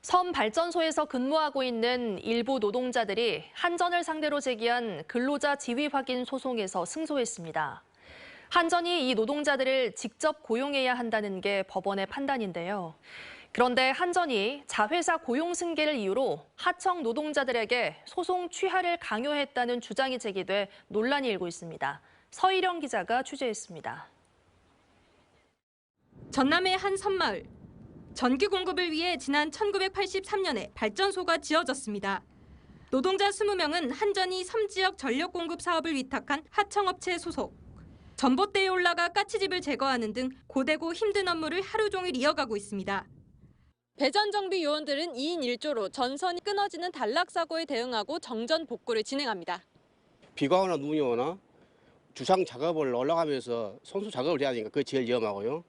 섬 발전소에서 근무하고 있는 일부 노동자들이 한전을 상대로 제기한 근로자 지위 확인 소송에서 승소했습니다. 한전이 이 노동자들을 직접 고용해야 한다는 게 법원의 판단인데요. 그런데 한전이 자회사 고용 승계를 이유로 하청 노동자들에게 소송 취하를 강요했다는 주장이 제기돼 논란이 일고 있습니다. 서희령 기자가 취재했습니다. 전남의 한 섬마을. 전기 공급을 위해 지난 1983년에 발전소가 지어졌습니다. 노동자 20명은 한전이 섬 지역 전력 공급 사업을 위탁한 하청업체 소속. 전봇대에 올라가 가스집을 제거하는 등 고되고 힘든 업무를 하루 종일 이어가고 있습니다. 배전 정비 요원들은 2인 1조로 전선이 끊어지는 단락 사고에 대응하고 정전 복구를 진행합니다. 비가 오나 눈이 오나 주상 작업을 올라가면서 손수 작업을 해야 되니까 그게 제일 위험하고요.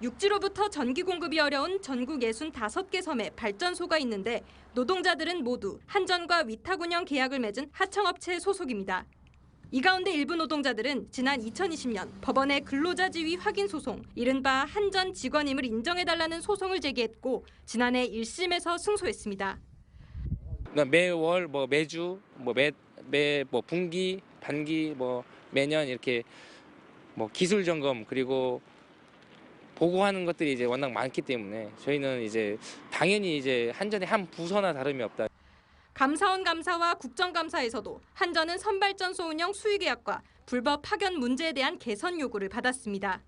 육지로부터 전기 공급이 어려운 전국 65개 섬에 발전소가 있는데 노동자들은 모두 한전과 위탁 운영 계약을 맺은 하청업체 소속입니다. 이 가운데 일부 노동자들은 지난 2020년 법원에 근로자 지위 확인 소송, 이른바 한전 직원임을 인정해달라는 소송을 제기했고 지난해 1심에서 승소했습니다. 매월, 매주, 매 분기, 반기, 매년 이렇게 기술 점검 그리고 보고하는 것들이 이제 워낙 많기 때문에 저희는 이제 당연히 이제 한전의 한 부서나 다름이 없다. 감사원 감사와 국정감사에서도 한전은 선발전소 운영 수의계약과 불법 파견 문제에 대한 개선 요구를 받았습니다.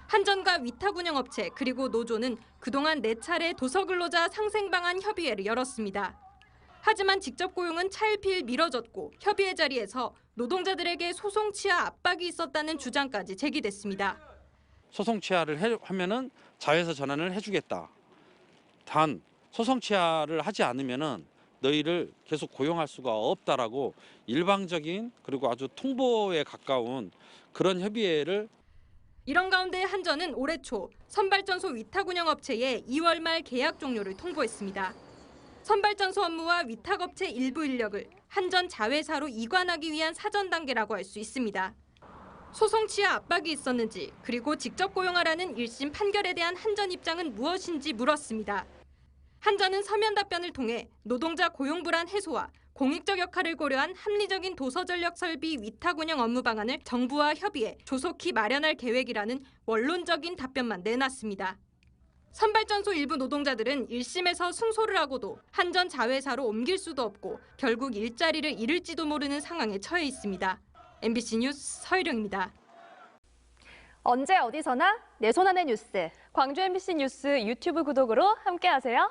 한전과 위탁 운영업체 그리고 노조는 그동안 4차례 도서근로자 상생방안 협의회를 열었습니다. 하지만 직접 고용은 차일피일 미뤄졌고 협의회 자리에서 노동자들에게 소송 취하 압박이 있었다는 주장까지 제기됐습니다. 소송 취하를 하면은 자회사 전환을 해주겠다. 단 소송 취하를 하지 않으면은 너희를 계속 고용할 수가 없다라고 일방적인 그리고 아주 통보에 가까운 그런 협의회를. 이런 가운데 한전은 올해 초 선발전소 위탁 운영업체에 2월 말 계약 종료를 통보했습니다. 선발전소 업무와 위탁업체 일부 인력을 한전 자회사로 이관하기 위한 사전 단계라고 할 수 있습니다. 소송 취하 압박이 있었는지 그리고 직접 고용하라는 1심 판결에 대한 한전 입장은 무엇인지 물었습니다. 한전은 서면 답변을 통해 노동자 고용 불안 해소와 공익적 역할을 고려한 합리적인 도서전력 설비 위탁 운영 업무 방안을 정부와 협의해 조속히 마련할 계획이라는 원론적인 답변만 내놨습니다. 선발전소 일부 노동자들은 1심에서 승소를 하고도 한전 자회사로 옮길 수도 없고 결국 일자리를 잃을지도 모르는 상황에 처해 있습니다. MBC 뉴스 서희령입니다. 언제 어디서나 내 손 안의 뉴스. 광주 MBC 뉴스 유튜브 구독으로 함께하세요.